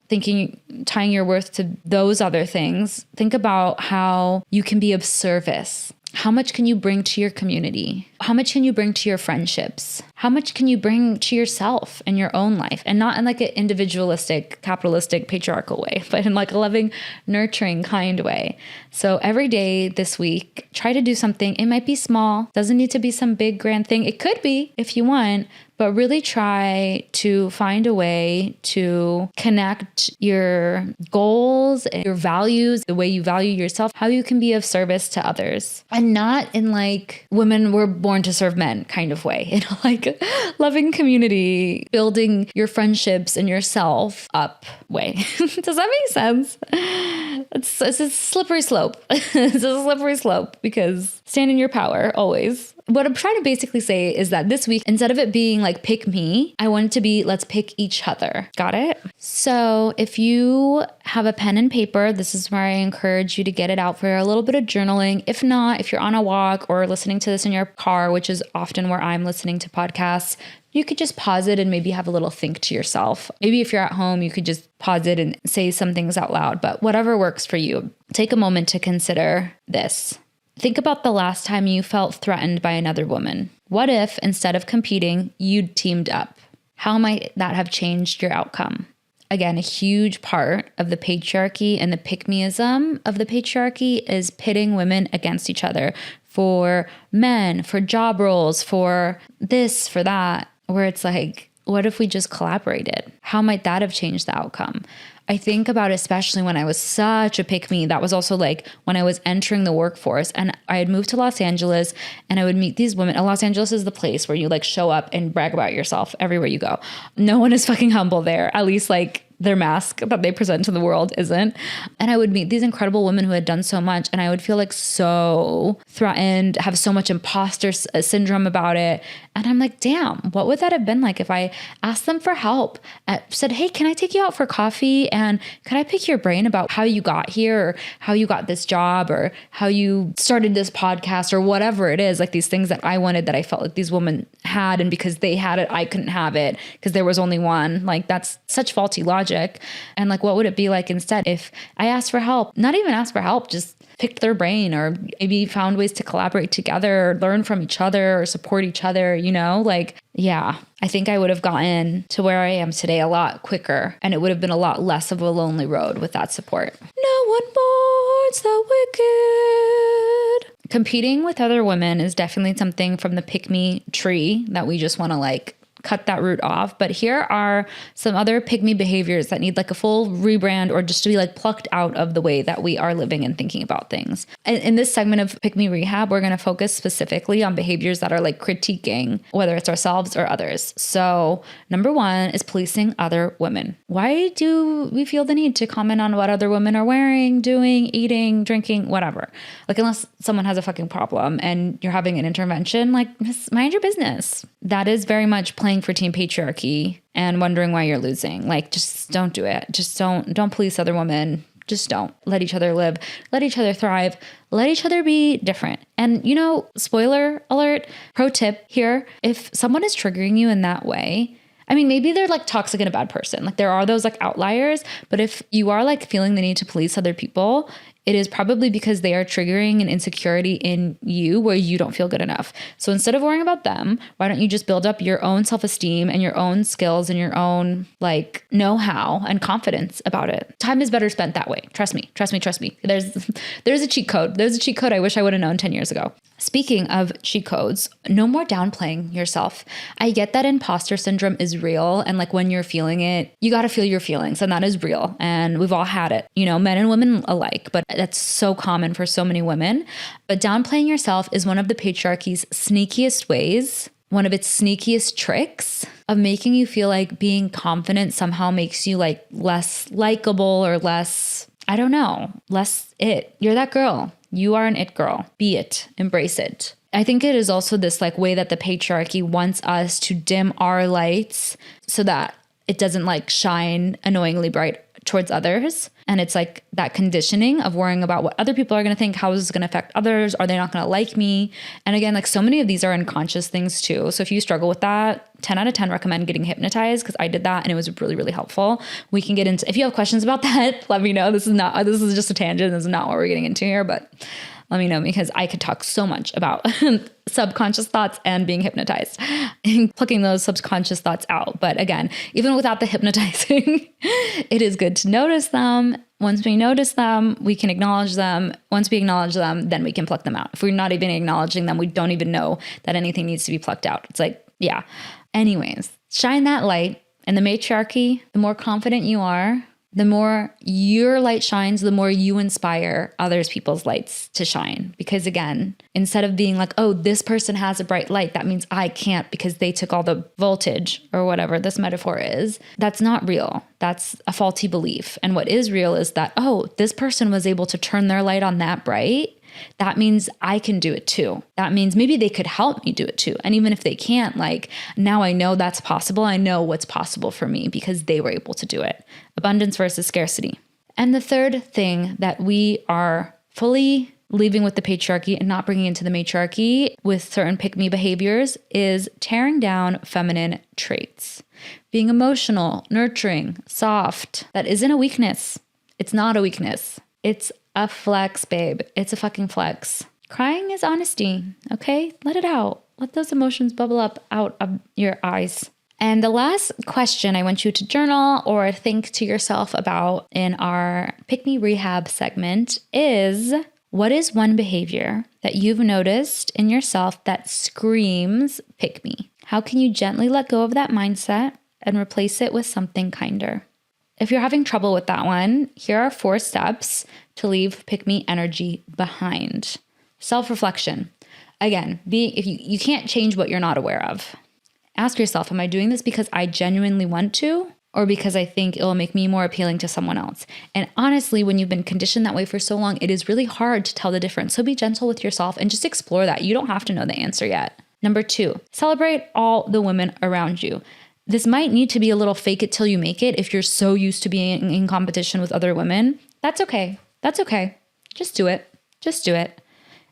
tying your worth to those other things, think about how you can be of service. How much can you bring to your community? How much can you bring to your friendships? How much can you bring to yourself in your own life? And not in like an individualistic, capitalistic, patriarchal way, but in like a loving, nurturing, kind way. So every day this week, try to do something. It might be small. Doesn't need to be some big grand thing. It could be if you want, but really try to find a way to connect your goals and your values, the way you value yourself, how you can be of service to others. And not in like women were born to serve men kind of way, in a like loving community, building your friendships and yourself up way. Does that make sense? It's a slippery slope. It's a slippery slope because stand in your power always. what I'm trying to basically say is that this week, instead of it being like pick me, I want it to be let's pick each other. Got it? So if you have a pen and paper, this is where I encourage you to get it out for a little bit of journaling. If not, if you're on a walk or listening to this in your car, which is often where I'm listening to podcasts, you could just pause it and maybe have a little think to yourself. Maybe if you're at home, you could just pause it and say some things out loud, but whatever works for you. Take a moment to consider this. Think about the last time you felt threatened by another woman. What if, instead of competing, you'd teamed up? How might that have changed your outcome? Again, a huge part of the patriarchy and the pick-meism of the patriarchy is pitting women against each other for men, for job roles, for this, for that, where it's like, what if we just collaborated? How might that have changed the outcome? I think about especially when I was such a pick-me, that was also like when I was entering the workforce and I had moved to Los Angeles and I would meet these women. Los Angeles is the place where you like show up and brag about yourself everywhere you go. No one is fucking humble there, at least like their mask that they present to the world isn't. And I would meet these incredible women who had done so much and I would feel like so threatened, have so much imposter syndrome about it. And I'm like, damn, what would that have been like if I asked them for help, said, hey, can I take you out for coffee? And can I pick your brain about how you got here or how you got this job or how you started this podcast or whatever it is, like these things that I wanted that I felt like these women had. And because they had it, I couldn't have it because there was only one. Like that's such faulty logic. And like, what would it be like instead if I asked for help, not even asked for help, just picked their brain or maybe found ways to collaborate together or learn from each other or support each other, you know, like, yeah, I think I would have gotten to where I am today a lot quicker and it would have been a lot less of a lonely road with that support. No one mourns the wicked. Competing with other women is definitely something from the pick-me tree that we just want to like cut that root off. But here are some other pick-me behaviors that need like a full rebrand or just to be like plucked out of the way that we are living and thinking about things. In this segment of Pick-Me Rehab, we're going to focus specifically on behaviors that are like critiquing, whether it's ourselves or others. So number one is policing other women. Why do we feel the need to comment on what other women are wearing, doing, eating, drinking, whatever? Like unless someone has a fucking problem and you're having an intervention, like mind your business. That is very much playing for team patriarchy and wondering why you're losing. Like, just don't do it. Just don't police other women. Just don't. Let each other live. Let each other thrive. Let each other be different. And, you know, spoiler alert, pro tip here, if someone is triggering you in that way, I mean, maybe they're like toxic and a bad person. Like there are those like outliers, but if you are like feeling the need to police other people, it is probably because they are triggering an insecurity in you where you don't feel good enough. So instead of worrying about them, why don't you just build up your own self-esteem and your own skills and your own like know-how and confidence about it? Time is better spent that way. Trust me, trust me, trust me. There's a cheat code. There's a cheat code I wish I would have known 10 years ago. Speaking of cheat codes, no more downplaying yourself. I get that imposter syndrome is real. And like when you're feeling it, you got to feel your feelings and that is real. And we've all had it, you know, men and women alike, but that's so common for so many women. But downplaying yourself is one of the patriarchy's sneakiest ways, one of its sneakiest tricks of making you feel like being confident somehow makes you like less likable or less, I don't know, less it. You're that girl. You are an it girl. Be it. Embrace it. I think it is also this like way that the patriarchy wants us to dim our lights so that it doesn't like shine annoyingly bright towards others. And it's like that conditioning of worrying about what other people are going to think. How is this going to affect others? Are they not going to like me? And again, like so many of these are unconscious things too. So if you struggle with that, 10 out of 10 recommend getting hypnotized because I did that and it was really, really helpful. We can get into, if you have questions about that, let me know. This is just a tangent. This is not what we're getting into here, but let me know because I could talk so much about subconscious thoughts and being hypnotized and plucking those subconscious thoughts out. But again, even without the hypnotizing, it is good to notice them. Once we notice them, we can acknowledge them. Once we acknowledge them, then we can pluck them out. If we're not even acknowledging them, we don't even know that anything needs to be plucked out. It's like, yeah. Anyways, shine that light. And the matriarchy, the more confident you are, the more your light shines, the more you inspire others people's lights to shine. Because again, instead of being like, oh, this person has a bright light, that means I can't because they took all the voltage or whatever this metaphor is, that's not real. That's a faulty belief. And what is real is that, oh, this person was able to turn their light on that bright that means I can do it too. That means maybe they could help me do it too. And even if they can't, like, now I know that's possible. I know what's possible for me because they were able to do it. Abundance versus scarcity. And the third thing that we are fully leaving with the patriarchy and not bringing into the matriarchy with certain pick-me behaviors is tearing down feminine traits. Being emotional, nurturing, soft. That isn't a weakness. It's not a weakness. It's a flex, babe. It's a fucking flex. Crying is honesty, okay? Let it out. Let those emotions bubble up out of your eyes. And the last question I want you to journal or think to yourself about in our Pick Me Rehab segment is, what is one behavior that you've noticed in yourself that screams pick me? How can you gently let go of that mindset and replace it with something kinder? If you're having trouble with that one, here are 4 steps to leave pick me energy behind. Self-reflection. Again, if you can't change what you're not aware of. Ask yourself, am I doing this because I genuinely want to, or because I think it will make me more appealing to someone else? And honestly, when you've been conditioned that way for so long, it is really hard to tell the difference. So be gentle with yourself and just explore that. You don't have to know the answer yet. Number 2, celebrate all the women around you. This might need to be a little fake it till you make it if you're so used to being in competition with other women. That's okay. That's okay. Just do it. Just do it.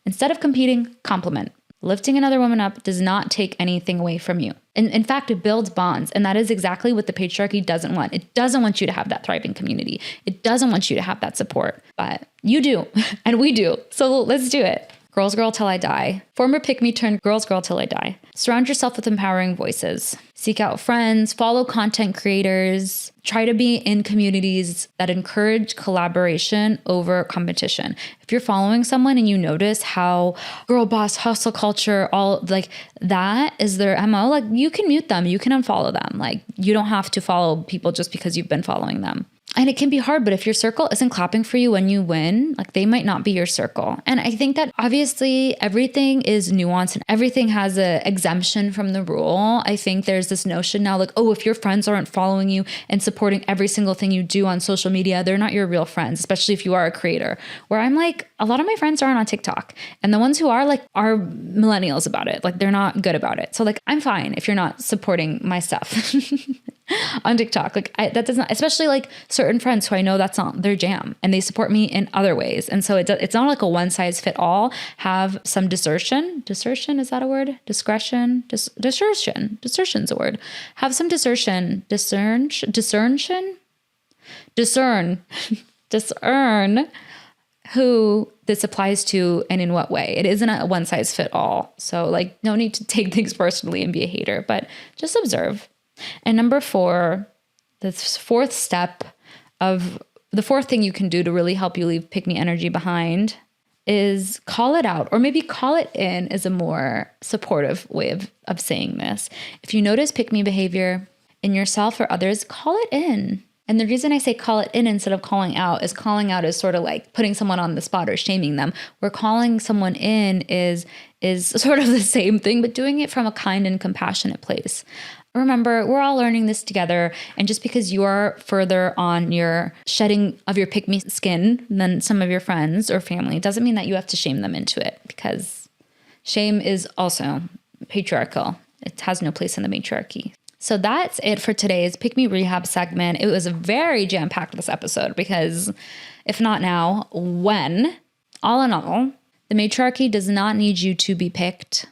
Instead of competing, compliment. Lifting another woman up does not take anything away from you. And in fact, it builds bonds. And that is exactly what the patriarchy doesn't want. It doesn't want you to have that thriving community. It doesn't want you to have that support. But you do, and we do. So let's do it. Girls girl till I die. Former pick me turned girls girl till I die. Surround yourself with empowering voices. Seek out friends, follow content creators, try to be in communities that encourage collaboration over competition. If you're following someone and you notice how girl boss hustle culture, all like that is their MO, like you can mute them, you can unfollow them. Like you don't have to follow people just because you've been following them. And it can be hard, but if your circle isn't clapping for you when you win, like they might not be your circle. And I think that obviously everything is nuanced and everything has an exemption from the rule. I think there's this notion now like, oh, if your friends aren't following you and supporting every single thing you do on social media, they're not your real friends, especially if you are a creator. Where I'm like, a lot of my friends aren't on TikTok. And the ones who are like are millennials about it. Like they're not good about it. So like, I'm fine if you're not supporting my stuff on TikTok. Like that doesn't, especially like certain friends who I know that's not their jam and they support me in other ways. And so it's not like a one size fit all. Have some discernment. Discernment, is that a word? Discretion, discerntion's a word. Have some discern who this applies to and in what way. It isn't a one size fit all. So like no need to take things personally and be a hater, but just observe. And number 4, the fourth thing you can do to really help you leave pick me energy behind is call it out, or maybe call it in is a more supportive way of saying this. If you notice pick me behavior in yourself or others, call it in. And the reason I say call it in instead of calling out is sort of like putting someone on the spot or shaming them. Where calling someone in is sort of the same thing, but doing it from a kind and compassionate place. Remember, we're all learning this together. And just because you are further on your shedding of your pick me skin than some of your friends or family doesn't mean that you have to shame them into it, because shame is also patriarchal. It has no place in the matriarchy. So that's it for today's Pick Me Rehab segment. It was a very jam-packed this episode because if not now, when? All in all, the matriarchy does not need you to be picked.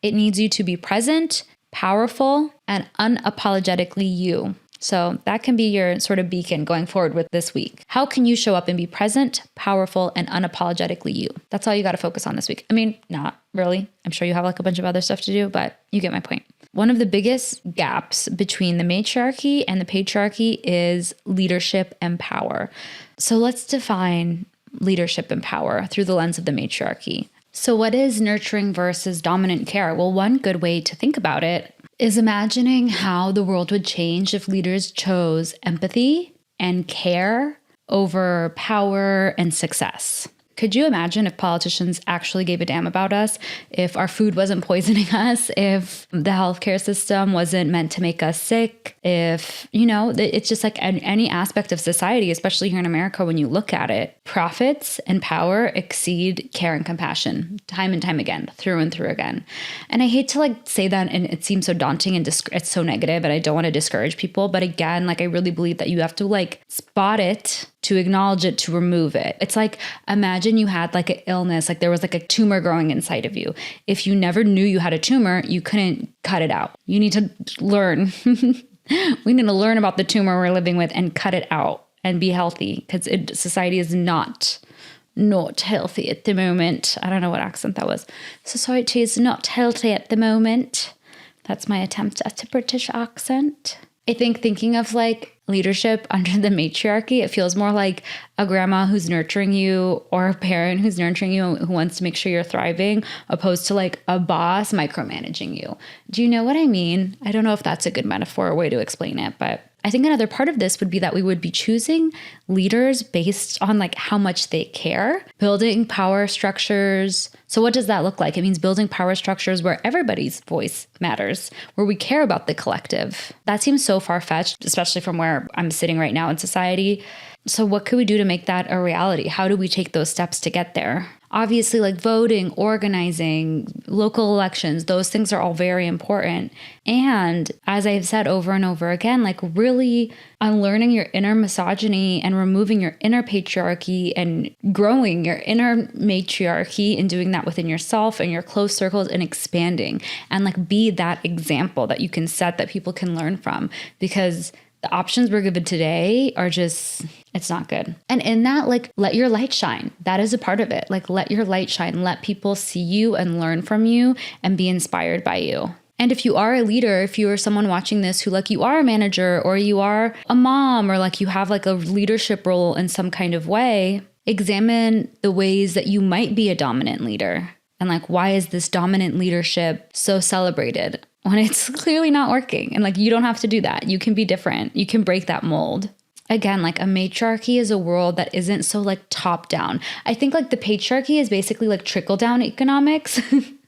It needs you to be present, powerful, and unapologetically you. So that can be your sort of beacon going forward with this week. How can you show up and be present, powerful, and unapologetically you? That's all you got to focus on this week. I mean, not really. I'm sure you have like a bunch of other stuff to do, but you get my point. One of the biggest gaps between the matriarchy and the patriarchy is leadership and power. So let's define leadership and power through the lens of the matriarchy. So what is nurturing versus dominant care? Well, one good way to think about it is imagining how the world would change if leaders chose empathy and care over power and success. Could you imagine if politicians actually gave a damn about us, if our food wasn't poisoning us, if the healthcare system wasn't meant to make us sick, if, it's just like any aspect of society, especially here in America, when you look at it, profits and power exceed care and compassion time and time again, through and through again. And I hate to say that, and it seems so daunting and it's so negative, and I don't want to discourage people. But again, I really believe that you have to spot it, to acknowledge it, to remove it. It's imagine you had an illness, there was a tumor growing inside of you. If you never knew you had a tumor, you couldn't cut it out. You need to learn. We need to learn about the tumor we're living with and cut it out and be healthy, because society is not healthy at the moment. I don't know what accent that was. Society is not healthy at the moment. That's my attempt at a British accent. I think thinking of leadership under the matriarchy, it feels more like a grandma who's nurturing you, or a parent who's nurturing you, who wants to make sure you're thriving, opposed to a boss micromanaging you. Do you know what I mean? I don't know if that's a good metaphor or way to explain it, but I think another part of this would be that we would be choosing leaders based on how much they care, building power structures. So what does that look like? It means building power structures where everybody's voice matters, where we care about the collective. That seems so far-fetched, especially from where I'm sitting right now in society. So what could we do to make that a reality? How do we take those steps to get there? Obviously, voting, organizing, local elections, those things are all very important. And as I've said over and over again, really unlearning your inner misogyny and removing your inner patriarchy and growing your inner matriarchy, and doing that within yourself and your close circles, and expanding and be that example that you can set, that people can learn from, because the options we're given today are just, it's not good. And in that, let your light shine. That is a part of it. Let your light shine. Let people see you and learn from you and be inspired by you. And if you are a leader, if you are someone watching this who you are a manager, or you are a mom, or you have a leadership role in some kind of way, examine the ways that you might be a dominant leader. And why is this dominant leadership so celebrated when it's clearly not working? And you don't have to do that. You can be different. You can break that mold. Again, a matriarchy is a world that isn't so top down. I think the patriarchy is basically trickle down economics,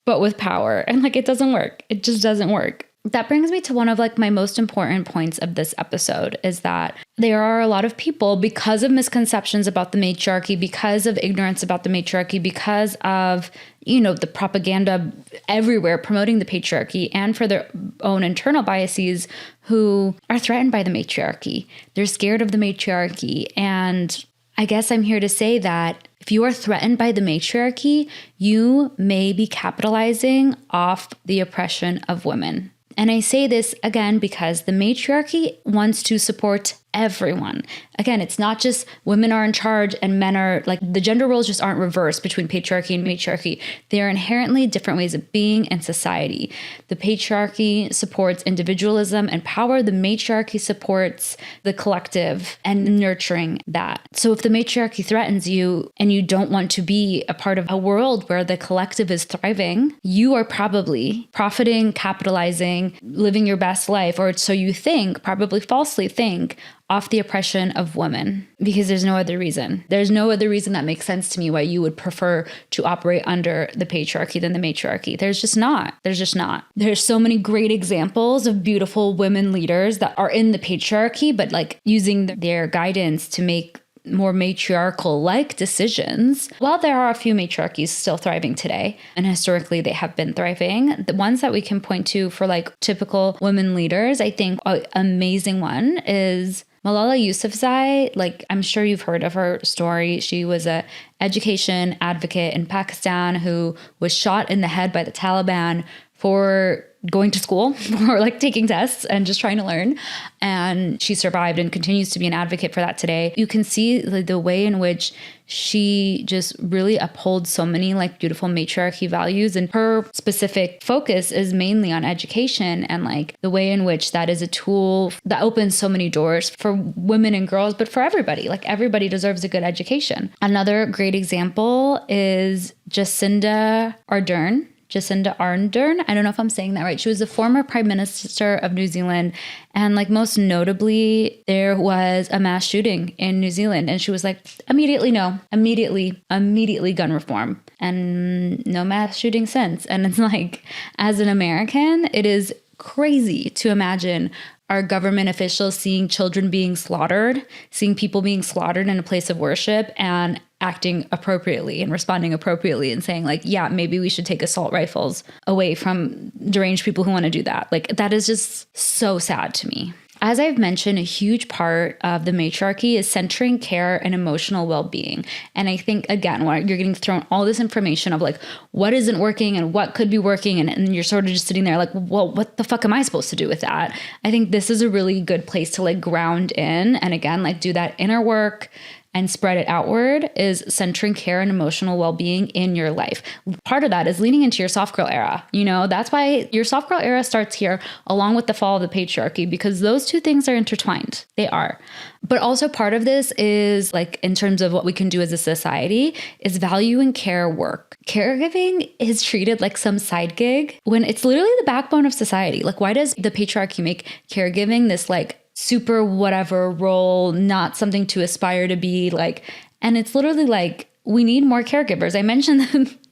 but with power. And it doesn't work. It just doesn't work. That brings me to one of my most important points of this episode, is that there are a lot of people, because of misconceptions about the matriarchy, because of ignorance about the matriarchy, because of, the propaganda everywhere promoting the patriarchy, and for their own internal biases, who are threatened by the matriarchy. They're scared of the matriarchy. And I guess I'm here to say that if you are threatened by the matriarchy, you may be capitalizing off the oppression of women. And I say this again because the matriarchy wants to support everyone. Again, it's not just women are in charge and men are the gender roles just aren't reversed between patriarchy and matriarchy. They are inherently different ways of being in society. The patriarchy supports individualism and power. The matriarchy supports the collective and nurturing that. So if the matriarchy threatens you and you don't want to be a part of a world where the collective is thriving, you are probably profiting, capitalizing, living your best life, or so you think, probably falsely think, off the oppression of women, because there's no other reason. There's no other reason that makes sense to me why you would prefer to operate under the patriarchy than the matriarchy. There's just not. There's so many great examples of beautiful women leaders that are in the patriarchy, but using their guidance to make more matriarchal-like decisions. While there are a few matriarchies still thriving today, and historically they have been thriving, the ones that we can point to for typical women leaders, I think an amazing one is Malala Yousafzai. I'm sure you've heard of her story. She was an education advocate in Pakistan who was shot in the head by the Taliban for going to school, or taking tests and just trying to learn. And she survived and continues to be an advocate for that today. You can see the way in which she just really upholds so many beautiful matriarchy values. And her specific focus is mainly on education, and the way in which that is a tool that opens so many doors for women and girls, but for everybody. Everybody deserves a good education. Another great example is Jacinda Ardern. Jacinda Ardern. I don't know if I'm saying that right. She was the former Prime Minister of New Zealand. And like most notably, there was a mass shooting in New Zealand. And she was like, immediately gun reform. And no mass shooting since. And it's like, as an American, it is crazy to imagine our government officials seeing children being slaughtered, seeing people being slaughtered in a place of worship and acting appropriately and responding appropriately and saying like, yeah, maybe we should take assault rifles away from deranged people who want to do that. Like that is just so sad to me. As I've mentioned, a huge part of the matriarchy is centering care and emotional well-being. And I think, again, when you're getting thrown all this information of like what isn't working and what could be working, and you're sort of just sitting there like, well, what the fuck am I supposed to do with that? I think this is a really good place to like ground in and again, like do that inner work and spread it outward, is centering care and emotional well-being in your life. Part of that is leaning into your soft girl era. You know, that's why your soft girl era starts here along with the fall of the patriarchy, because those two things are intertwined. They are. But also part of this is like in terms of what we can do as a society is valuing care work. Caregiving is treated like some side gig when it's literally the backbone of society. Like why does the patriarchy make caregiving this like super whatever role, not something to aspire to be like, and it's literally like, we need more caregivers. I mentioned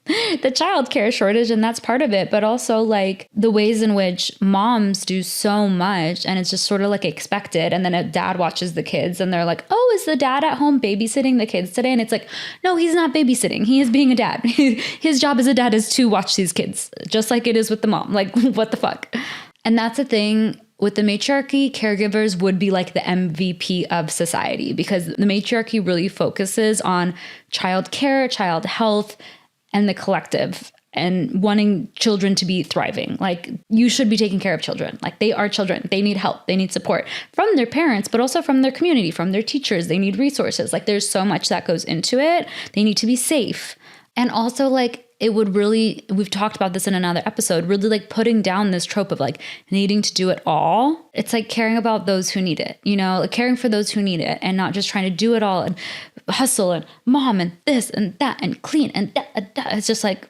the childcare shortage and that's part of it, but also like the ways in which moms do so much and it's just sort of like expected. And then a dad watches the kids and they're like, oh, is the dad at home babysitting the kids today? And it's like, no, he's not babysitting. He is being a dad. His job as a dad is to watch these kids, just like it is with the mom. Like, what the fuck? And that's the thing. With the matriarchy, caregivers would be like the MVP of society because the matriarchy really focuses on child care, child health, and the collective and wanting children to be thriving. Like you should be taking care of children. Like they are children. They need help. They need support from their parents, but also from their community, from their teachers. They need resources. Like there's so much that goes into it. They need to be safe. And also like it would really, we've talked about this in another episode, really like putting down this trope of like needing to do it all. It's like caring about those who need it, you know, like caring for those who need it and not just trying to do it all and hustle and mom and this and that and clean and that. It's just like,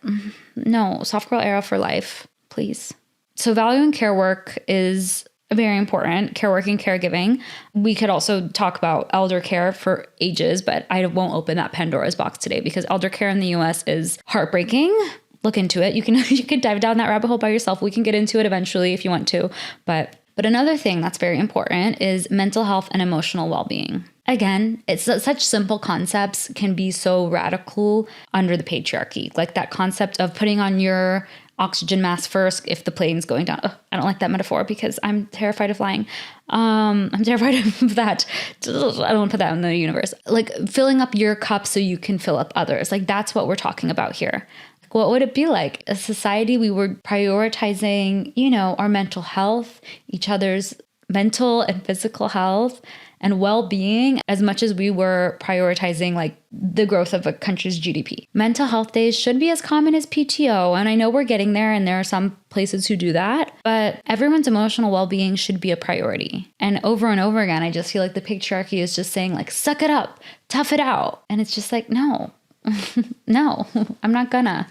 no, soft girl era for life, please. So valuing care work is very important, care work and caregiving. We could also talk about elder care for ages, but I won't open that Pandora's box today because elder care in the US is heartbreaking. Look into it. You can dive down that rabbit hole by yourself. We can get into it eventually if you want to. But another thing that's very important is mental health and emotional well-being. Again, it's such simple concepts can be so radical under the patriarchy. Like that concept of putting on your oxygen mask first if the plane's going down. Ugh, I don't like that metaphor because I'm terrified of flying. I'm terrified of that. I don't want to put that in the universe. Like filling up your cup so you can fill up others. Like that's what we're talking about here. Like, what would it be like? A society we were prioritizing, you know, our mental health, each other's mental and physical health and well-being as much as we were prioritizing like the growth of a country's GDP. Mental health days should be as common as PTO. And I know we're getting there and there are some places who do that, but everyone's emotional well-being should be a priority. And over again, I just feel like the patriarchy is just saying like, suck it up, tough it out. And it's just like, no, no, I'm not gonna,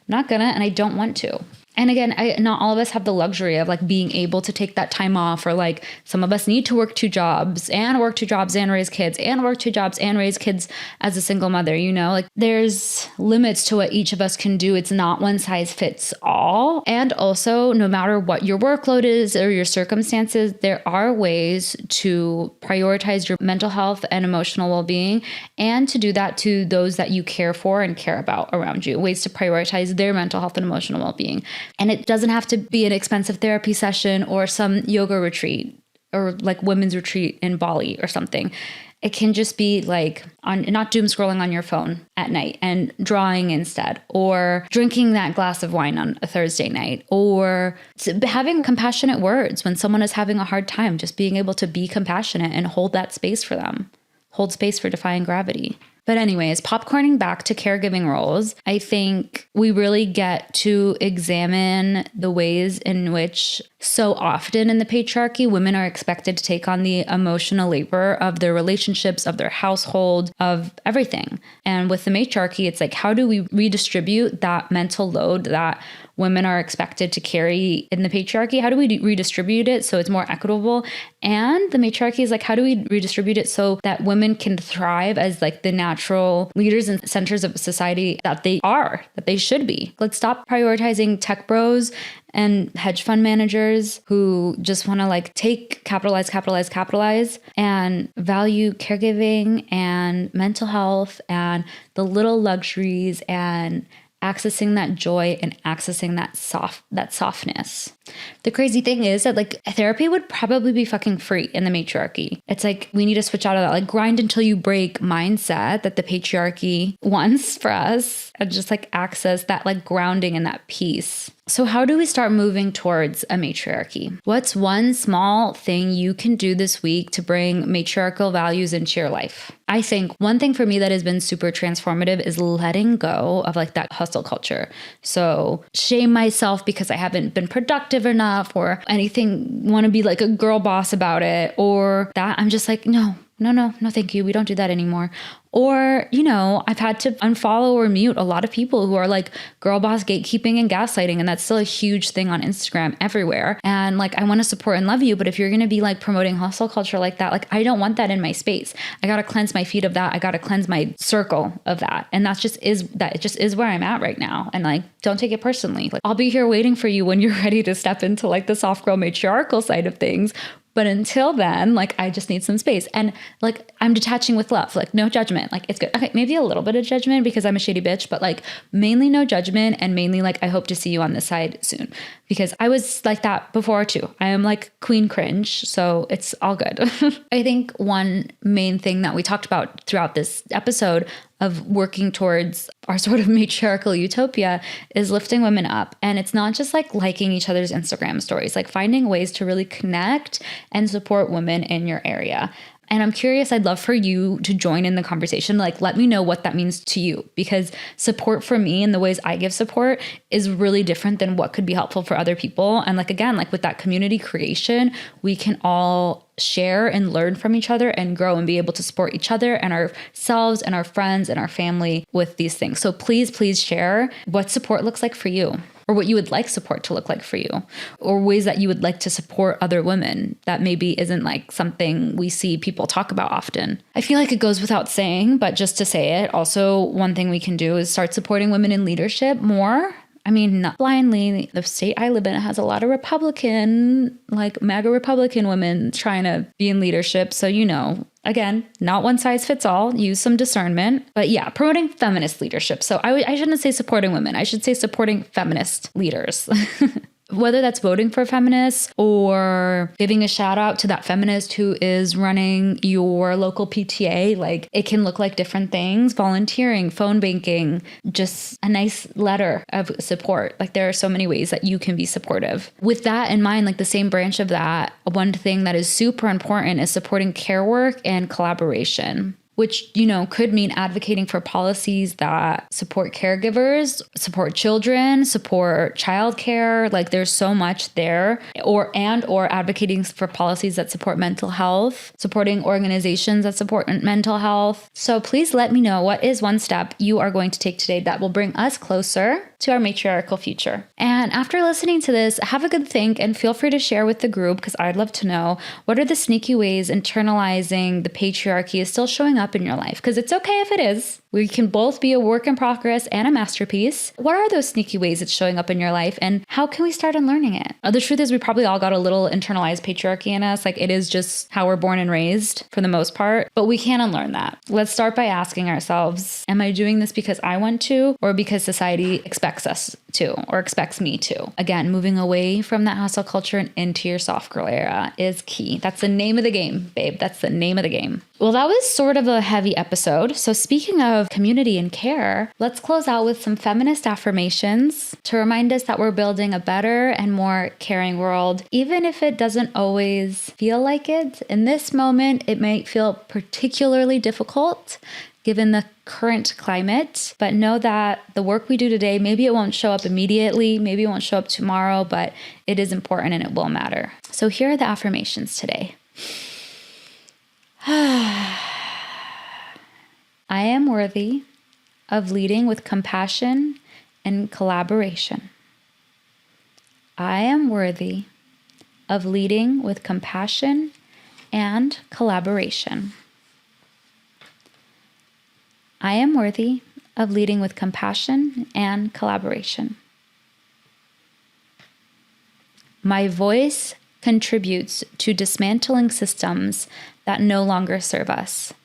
and I don't want to. And again, not all of us have the luxury of like being able to take that time off, or like some of us need to work two jobs and raise kids and work two jobs and raise kids as a single mother, you know, like there's limits to what each of us can do. It's not one size fits all. And also no matter what your workload is or your circumstances, there are ways to prioritize your mental health and emotional well-being and to do that to those that you care for and care about around you, ways to prioritize their mental health and emotional well-being. And it doesn't have to be an expensive therapy session or some yoga retreat or like women's retreat in Bali or something. It can just be like not doom scrolling on your phone at night and drawing instead, or drinking that glass of wine on a Thursday night, or having compassionate words when someone is having a hard time, just being able to be compassionate and hold that space for them, hold space for defying gravity. But anyways, popcorning back to caregiving roles, I think we really get to examine the ways in which So often in the patriarchy, women are expected to take on the emotional labor of their relationships, of their household, of everything. And with the matriarchy, it's like, how do we redistribute that mental load that women are expected to carry in the patriarchy? How do we redistribute it so it's more equitable? And the matriarchy is like, how do we redistribute it so that women can thrive as like the natural leaders and centers of society that they are, that they should be? Let's stop prioritizing tech bros and hedge fund managers who just want to like capitalize, and value caregiving and mental health and the little luxuries and accessing that joy and accessing that softness. The crazy thing is that like therapy would probably be fucking free in the matriarchy. It's like we need to switch out of that like grind until you break mindset that the patriarchy wants for us and just like access that like grounding and that peace. So how do we start moving towards a matriarchy? What's one small thing you can do this week to bring matriarchal values into your life? I think one thing for me that has been super transformative is letting go of like that hustle culture. So shame myself because I haven't been productive enough or anything, want to be like a girl boss about it, or that I'm just like, no, thank you. We don't do that anymore. Or, I've had to unfollow or mute a lot of people who are like girl boss gatekeeping and gaslighting. And that's still a huge thing on Instagram everywhere. And like, I want to support and love you. But if you're going to be like promoting hustle culture like that, like, I don't want that in my space. I got to cleanse my feet of that. I got to cleanse my circle of that. And it just is where I'm at right now. And like, don't take it personally. Like, I'll be here waiting for you when you're ready to step into like the soft girl matriarchal side of things. But until then, like, I just need some space. And like, I'm detaching with love, like no judgment. Like, it's good. Okay, maybe a little bit of judgment because I'm a shady bitch, but like mainly no judgment, and mainly like, I hope to see you on this side soon, because I was like that before too. I am like queen cringe. So it's all good. I think one main thing that we talked about throughout this episode of working towards our sort of matriarchal utopia is lifting women up. And it's not just like liking each other's Instagram stories, like finding ways to really connect and support women in your area. And I'm curious, I'd love for you to join in the conversation. Like, let me know what that means to you, because support for me and the ways I give support is really different than what could be helpful for other people. And like, again, like with that community creation, we can all share and learn from each other and grow and be able to support each other and ourselves and our friends and our family with these things. So please share what support looks like for you, or what you would like support to look like for you, or ways that you would like to support other women that maybe isn't like something we see people talk about often. I feel like it goes without saying, but just to say it, also one thing we can do is start supporting women in leadership more. I mean, not blindly. The state I live in has a lot of Republican, like MAGA Republican women trying to be in leadership. So, again, not one size fits all. Use some discernment. But yeah, promoting feminist leadership. So I shouldn't say supporting women. I should say supporting feminist leaders. Whether that's voting for feminists or giving a shout out to that feminist who is running your local PTA, like it can look like different things, volunteering, phone banking, just a nice letter of support. Like there are so many ways that you can be supportive. With that in mind, like the same branch of that, one thing that is super important is supporting care work and collaboration, which, could mean advocating for policies that support caregivers, support children, support childcare. Like there's so much there, or advocating for policies that support mental health, supporting organizations that support mental health. So please let me know, what is one step you are going to take today that will bring us closer to our matriarchal future? And after listening to this, have a good think and feel free to share with the group, because I'd love to know, what are the sneaky ways internalizing the patriarchy is still showing up in your life? Because it's okay if it is. We can both be a work in progress and a masterpiece. What are those sneaky ways it's showing up in your life, and how can we start unlearning it? The truth is, we probably all got a little internalized patriarchy in us. Like it is just how we're born and raised for the most part, but we can unlearn that. Let's start by asking ourselves, am I doing this because I want to, or because society expects us to, or expects me to? Again, moving away from that hustle culture and into your soft girl era is key. That's the name of the game, babe. That's the name of the game. Well, that was sort of a heavy episode. So speaking of community and care, let's close out with some feminist affirmations to remind us that we're building a better and more caring world, even if it doesn't always feel like it. In this moment, it might feel particularly difficult, given the current climate, but know that the work we do today, maybe it won't show up immediately, maybe it won't show up tomorrow, but it is important and it will matter. So here are the affirmations today. I am worthy of leading with compassion and collaboration. I am worthy of leading with compassion and collaboration. I am worthy of leading with compassion and collaboration. My voice contributes to dismantling systems that no longer serve us.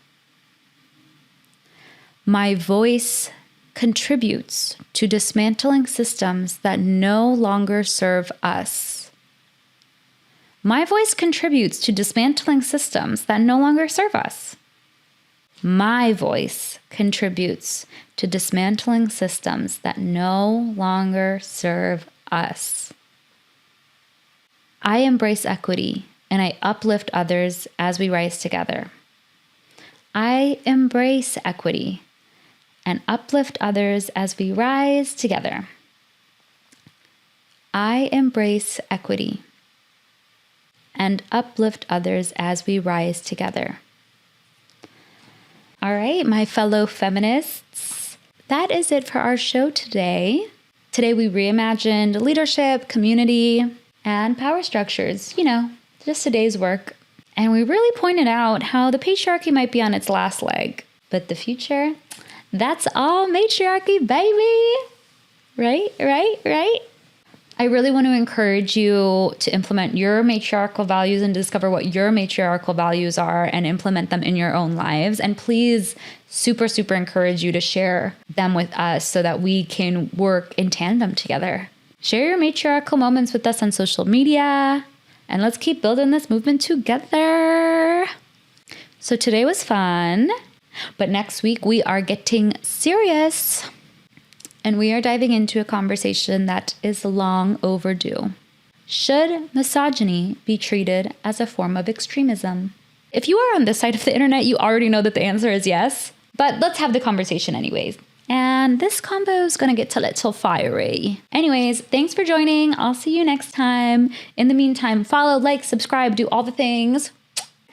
My voice contributes to dismantling systems that no longer serve us. My voice contributes to dismantling systems that no longer serve us. My voice contributes to dismantling systems that no longer serve us. I embrace equity and I uplift others as we rise together. I embrace equity and uplift others as we rise together. I embrace equity and uplift others as we rise together. All right, my fellow feminists, that is it for our show today. Today we reimagined leadership, community, and power structures, just today's work. And we really pointed out how the patriarchy might be on its last leg, but the future, that's all matriarchy, baby. Right? I really want to encourage you to implement your matriarchal values and discover what your matriarchal values are and implement them in your own lives. And please, super encourage you to share them with us so that we can work in tandem together. Share your matriarchal moments with us on social media, and let's keep building this movement together. So today was fun, but next week we are getting serious. And we are diving into a conversation that is long overdue. Should misogyny be treated as a form of extremism? If you are on this side of the internet, you already know that the answer is yes. But let's have the conversation anyways. And this combo is going to get a little fiery. Anyways, thanks for joining. I'll see you next time. In the meantime, follow, like, subscribe, do all the things.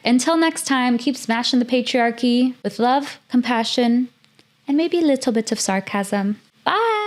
Until next time, keep smashing the patriarchy with love, compassion, and maybe a little bit of sarcasm. Bye.